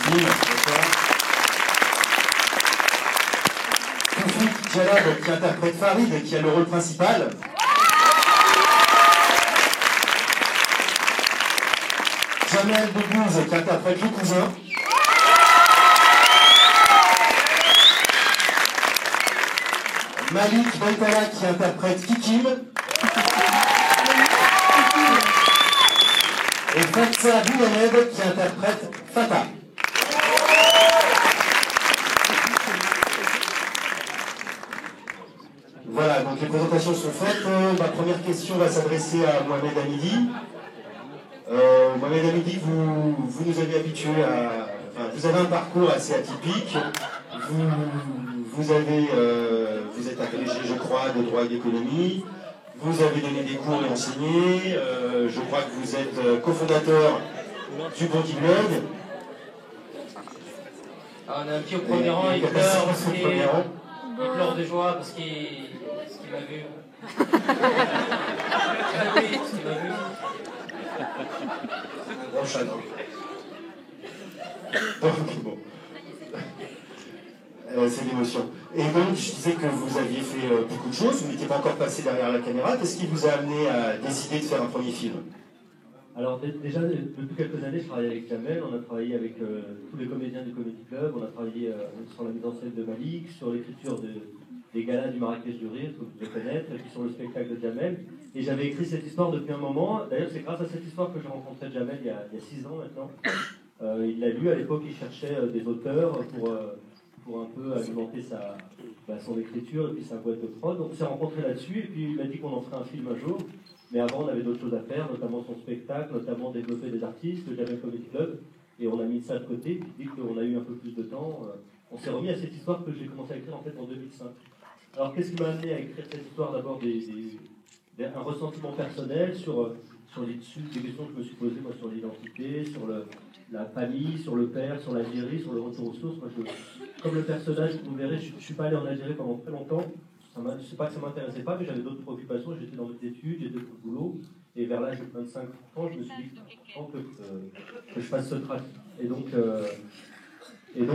film. Toufik Jalab qui interprète Farid, qui a le rôle principal. Jamel Debbouze qui interprète le cousin. Malik Baitala qui interprète Kikim. Et Fatsa Bouyamed qui interprète Fata. Voilà, donc les présentations sont faites. Ma première question va s'adresser à Mohamed Hamidi. Mohamed Hamidi, vous nous avez habitués à... Enfin, vous avez un parcours assez atypique. Vous êtes agrégé, je crois, de droit et d'économie. Vous avez donné des cours et enseigné. Je crois que vous êtes cofondateur du Bondi Blog. Ah, on a un petit au premier rang, il pleure de joie parce qu'il m'a vu. Bon chagrin. Donc, bon. C'est l'émotion. Et donc, je disais que vous aviez fait beaucoup de choses, vous n'étiez pas encore passé derrière la caméra. Qu'est-ce qui vous a amené à décider de faire un premier film? Alors déjà, depuis quelques années, je travaille avec Jamel, on a travaillé avec tous les comédiens du Comedy Club, on a travaillé sur la mise en scène de Malik, sur l'écriture des galas du Marrakech du Rire, que vous devez connaître, et puis sur le spectacle de Jamel. Et j'avais écrit cette histoire depuis un moment. D'ailleurs, c'est grâce à cette histoire que j'ai rencontré Jamel il y a 6 ans maintenant. Il l'a lu, à l'époque, il cherchait des auteurs pour un peu alimenter son écriture et puis sa boîte de prod. Donc on s'est rencontrés là-dessus, et puis il m'a dit qu'on en ferait un film un jour. Mais avant, on avait d'autres choses à faire, notamment son spectacle, notamment développer des artistes, le Jamel Comedy Club, et on a mis ça de côté. Puis dès qu'on a eu un peu plus de temps, on s'est remis à cette histoire que j'ai commencé à écrire en fait en 2005. Alors qu'est-ce qui m'a amené à écrire cette histoire? D'abord un ressentiment personnel sur des questions que je me suis posées moi, sur l'identité, sur la famille, sur le père, sur l'Algérie, sur le retour aux sources. Moi, comme le personnage, vous verrez, je ne suis pas allé en Algérie pendant très longtemps. Je ne sais pas que ça ne m'intéressait pas, mais j'avais d'autres préoccupations. J'étais dans mes études, j'étais au boulot. Et vers l'âge de 25 ans, je me suis dit que je fasse ce track. Et donc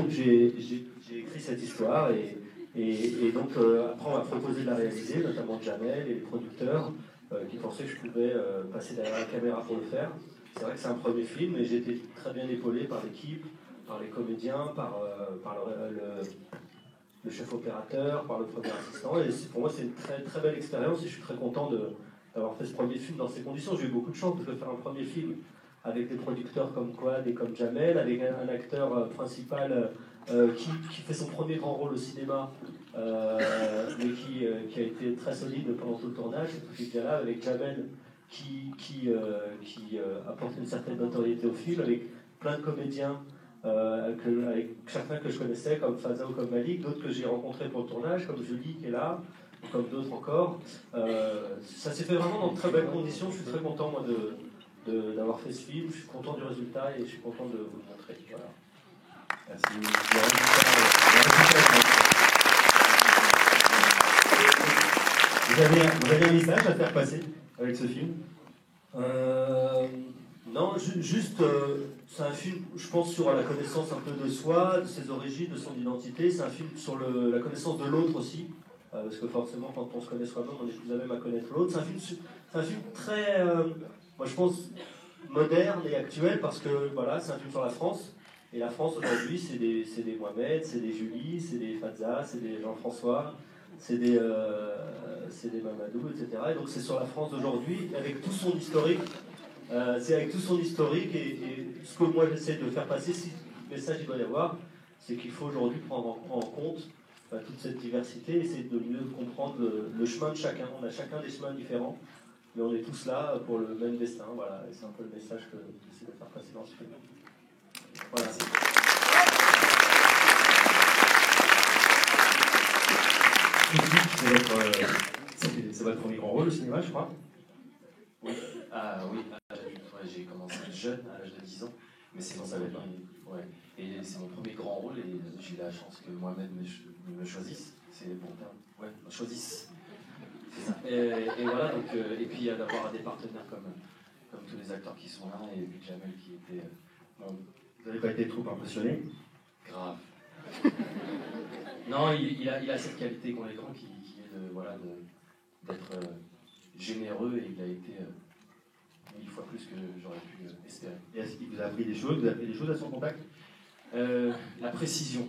j'ai écrit cette histoire. Et donc après, on m'a proposé de la réaliser, notamment Jamel et les producteurs qui pensaient que je pouvais passer derrière la caméra pour le faire. C'est vrai que c'est un premier film, mais j'ai été très bien épaulé par l'équipe, par les comédiens, par le chef opérateur, par le premier assistant. Et pour moi, c'est une très, très belle expérience et je suis très content d'avoir fait ce premier film dans ces conditions. J'ai eu beaucoup de chance de faire un premier film avec des producteurs comme Quad et comme Jamel, avec un acteur principal qui fait son premier grand rôle au cinéma, mais qui a été très solide pendant tout le tournage. C'est là avec Jamel qui apporte une certaine notoriété au film, avec plein de comédiens, avec certains que je connaissais, comme Fazza ou comme Malik, d'autres que j'ai rencontrés pour le tournage, comme Julie qui est là, comme d'autres encore. Ça s'est fait vraiment dans de très belles conditions. Je suis très content, moi, d'avoir fait ce film. Je suis content du résultat et je suis content de vous le montrer. Voilà. Merci. Vous avez un message à faire passer avec ce film? Non, juste, c'est un film, je pense, sur la connaissance un peu de soi, de ses origines, de son identité. C'est un film sur la connaissance de l'autre aussi, parce que forcément, quand on se connaît soi-même, on est plus à même à connaître l'autre. C'est un film très, moi je pense, moderne et actuel, parce que voilà, c'est un film sur la France. Et la France aujourd'hui, c'est des Mohamed, c'est des Julie, c'est des Fazza, c'est des Jean-François, c'est des Mamadou, etc. Et donc c'est sur la France d'aujourd'hui, avec tout son historique. C'est avec tout son historique et ce que moi j'essaie de faire passer, si le message il doit y avoir, c'est qu'il faut aujourd'hui prendre en compte toute cette diversité, essayer de mieux comprendre le chemin de chacun. On a chacun des chemins différents, mais on est tous là pour le même destin. Voilà, et c'est un peu le message que j'essaie de faire passer dans ce film. Voilà. C'est votre premier grand rôle au cinéma, je crois. Oui, j'ai commencé jeune, à l'âge de 10 ans, mais c'est ça pas. Ouais. Et c'est mon premier grand rôle et j'ai eu la chance que Mohamed me choisisse. C'est bon terme. Ouais, me choisisse. C'est ça. Et voilà, donc, et puis d'avoir des partenaires comme tous les acteurs qui sont là, et puis Jamel qui était Vous n'avez pas été trop impressionné? Grave. Non, il a cette qualité qu'ont les grands qui est d'être généreux, et il a été 1000 fois plus que j'aurais pu espérer. Et est-ce qu'il vous a appris des choses? Vous avez appris des choses à son contact? La précision.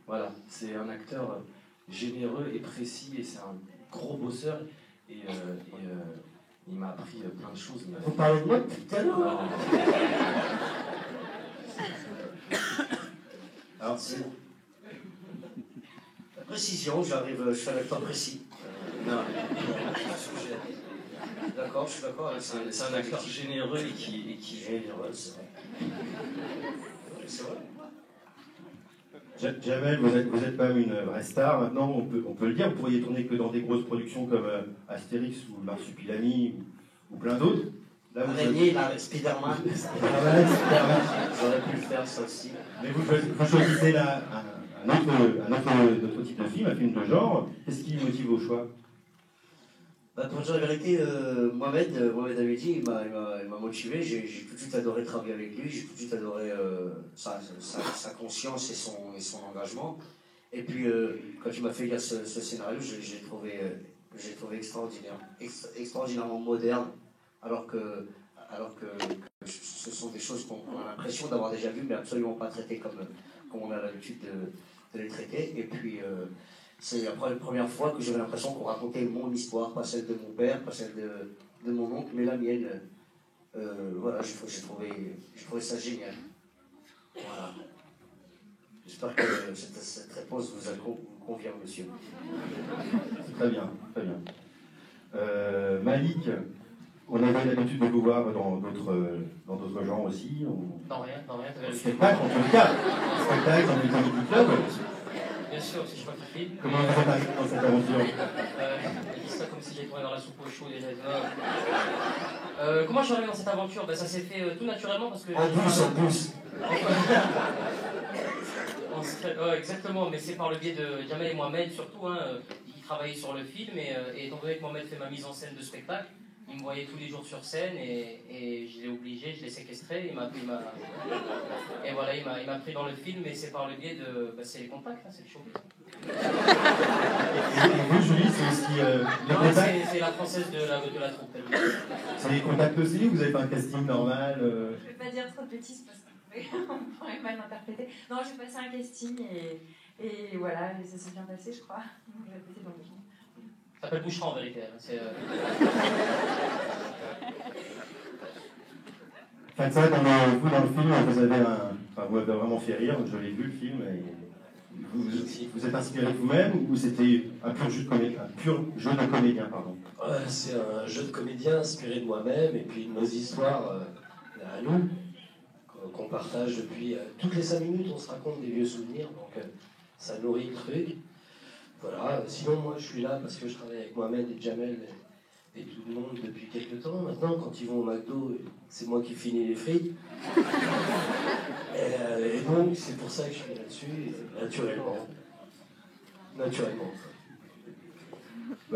Voilà, c'est un acteur généreux et précis, et c'est un gros bosseur, et il m'a appris plein de choses. Vous parlez de moi depuis tout à l'heure? Alors, c'est la précision, je suis un acteur précis. Non, D'accord, je suis d'accord. c'est un acteur généreux et qui est généreux, c'est vrai. C'est vrai. Jamel, vous êtes quand même une vraie star. Maintenant, on peut le dire, vous pourriez tourner que dans des grosses productions comme Astérix ou Marsupilami ou plein d'autres. Là, Araignée, Spider-Man. J'aurais pu le faire, ça aussi. Mais vous choisissez là un autre type de film, un film de genre. Qu'est-ce qui motive vos choix? Pour dire la vérité, Mohamed Hamidi, il m'a motivé. J'ai tout de suite adoré travailler avec lui. J'ai tout de suite adoré sa conscience et son engagement. Et puis, quand il m'a fait lire ce scénario, j'ai trouvé extraordinairement moderne, alors que ce sont des choses qu'on a l'impression d'avoir déjà vues, mais absolument pas traitées comme on a l'habitude de les traiter. Et puis, c'est la première fois que j'avais l'impression qu'on racontait mon histoire, pas celle de mon père, pas celle de mon oncle, mais la mienne. Voilà, j'ai trouvé ça génial. Voilà. J'espère que cette réponse vous convient, monsieur. Très bien, très bien. Malik, on avait l'habitude de vous voir dans d'autres genres aussi. Non, rien, Spectacle, en tout cas. Spectacle, dans les comédie club. Bien sûr, c'est moi qui filme. Comment vous êtes arrivé dans cette aventure? Je dis ça comme si j'étais tourné dans la soupe au chaud déjà. Comment je suis arrivé dans cette aventure? Ça s'est fait tout naturellement parce que... En plus. Exactement, mais c'est par le biais de Jamel et Mohamed surtout, qui travaillaient sur le film, et étant donné que Mohamed fait ma mise en scène de spectacle, il me voyait tous les jours sur scène, et je l'ai obligé, je l'ai séquestré, et voilà, il m'a pris dans le film, et c'est par le biais de... c'est les contacts, c'est le show. Et vous, Julie, c'est aussi les contacts? C'est la française de la troupe. C'est les contacts aussi, ou vous avez fait un casting normal? Je ne vais pas dire trop de bêtises parce qu'on pourrait mal l'interpréter. Non, j'ai passé un casting et voilà, et ça s'est bien passé, je crois. Donc j'ai pété dans le film. Ça s'appelle Bouchera en vérité. Enfin, ça, vous, dans le film, vous m'avez vraiment fait rire. Je l'ai vu, le film. Et vous êtes inspiré de vous-même, ou c'était un pur jeu de comédien, pardon? C'est un jeu de comédien inspiré de moi-même et puis de nos histoires à nous, qu'on partage depuis toutes les 5 minutes. On se raconte des vieux souvenirs, donc ça nourrit le truc. Voilà. Sinon, moi, je suis là parce que je travaille avec Mohamed et Jamel et tout le monde depuis quelques temps. Maintenant, quand ils vont au McDo, c'est moi qui finis les frites. Et donc, c'est pour ça que je suis là-dessus, naturellement.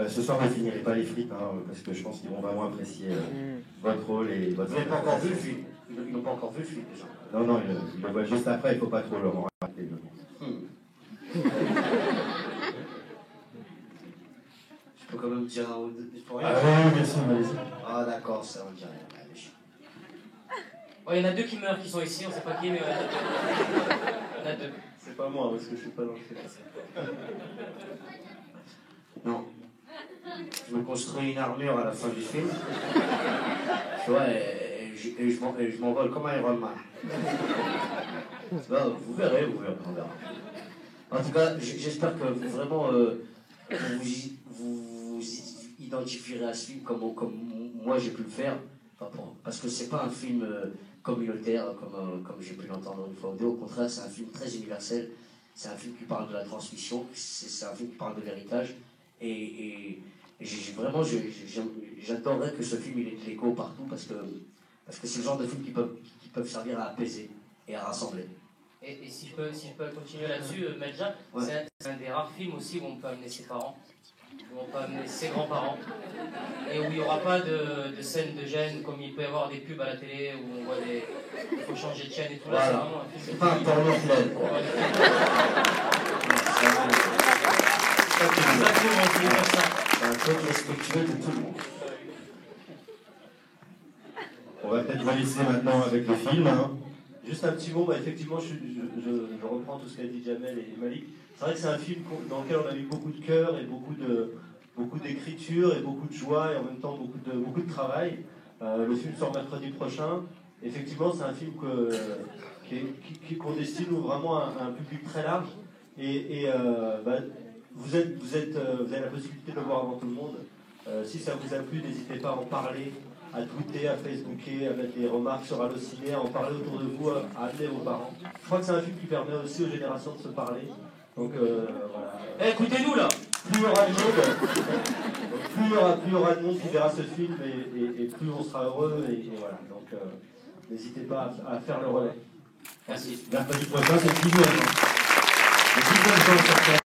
Ce soir, vous ne finirez pas les frites, parce que je pense qu'ils vont vraiment apprécier votre rôle et votre... Vous n'avez pas encore vu le film? Ils n'ont pas encore vu le film, déjà. Non, ils le voient juste après, il ne faut pas trop leur en rappeler. Je peux quand même dire un ou deux. Ah oui, bien sûr, allez-y. Ah d'accord, ça on dirait. Il y en a 2 qui meurent, qui sont ici, on ne sait pas qui, mais il y en a 2. C'est pas moi, parce que je suis pas dans le film. Non. Je me construis une armure à la fin du film. Tu vois, et je m'envole comme un Iron Man. Vous verrez, on verra. En tout cas, j'espère que vraiment vous identifierez à ce film comme moi j'ai pu le faire. Parce que c'est pas un film communautaire comme j'ai pu l'entendre une fois ou deux. Au contraire, c'est un film très universel. C'est un film qui parle de la transmission. C'est un film qui parle de l'héritage. Et j'adorerais que ce film il ait de l'écho partout parce que c'est le genre de film qui peuvent servir à apaiser et à rassembler. Et si je peux continuer là-dessus, Medja, c'est un des rares films aussi où on peut amener ses parents où on peut amener ses grands-parents, et où il n'y aura pas de scène de gêne comme il peut y avoir des pubs à la télé où on voit des. Il faut changer de chaîne et tout. Là, Voilà. c'est vraiment un film. C'est pas un porno plein, quoi. Exactement, c'est comme ça. C'est un truc respectueux de tout le monde. On va peut-être vous laisser maintenant avec le film. Hein. Juste un petit mot, effectivement, je reprends tout ce qu'a dit Jamel et Malik. C'est vrai que c'est un film dans lequel on a mis beaucoup de cœur et beaucoup d'écriture et beaucoup de joie et en même temps beaucoup de travail. Le film sort mercredi prochain. Effectivement, c'est un film qu'on destine vraiment à un public très large. Vous avez la possibilité de le voir avant tout le monde. Si ça vous a plu, n'hésitez pas à en parler, à tweeter, à facebooker, à mettre des remarques sur Allociné, à en parler autour de vous, à amener vos parents. Je crois que c'est un film qui permet aussi aux générations de se parler. Donc voilà. Écoutez-nous là. Plus il y aura de monde, plus il y aura de monde qui verra ce film et plus on sera heureux et voilà. Donc n'hésitez pas à faire le relais. Merci. Mercredi prochain, c'est le 19. Le 19 juin,